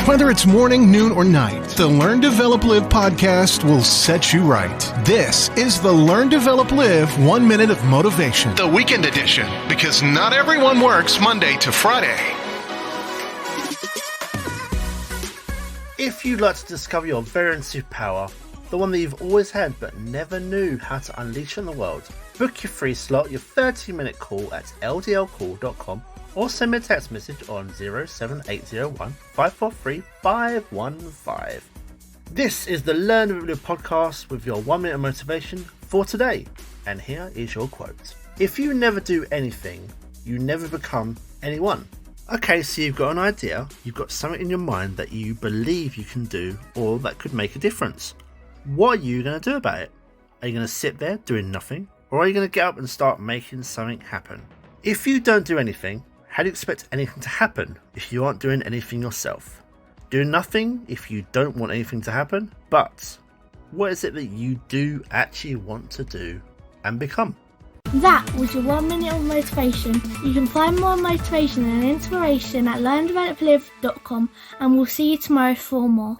Whether it's morning, noon, or night, the Learn, Develop, Live podcast will set you right. This is the Learn, Develop, Live 1 Minute of Motivation, the weekend edition, because not everyone works Monday to Friday. If you'd like to discover your very own superpower, the one that you've always had but never knew how to unleash on the world, book your free slot, your 30-minute call at ldlcall.com, or send me a text message on 07801 543 515. This is the Learn Develop Live podcast with your 1 minute of motivation for today. And here is your quote. If you never do anything, you never become anyone. Okay, so you've got an idea, you've got something in your mind that you believe you can do or that could make a difference. What are you going to do about it? Are you going to sit there doing nothing? Or are you going to get up and start making something happen? If you don't do anything, how do you expect anything to happen if you aren't doing anything yourself? Do nothing if you don't want anything to happen, but what is it that you do actually want to do and become? That was your 1 minute of motivation. You can find more motivation and inspiration at learndeveloplive.com, and we'll see you tomorrow for more.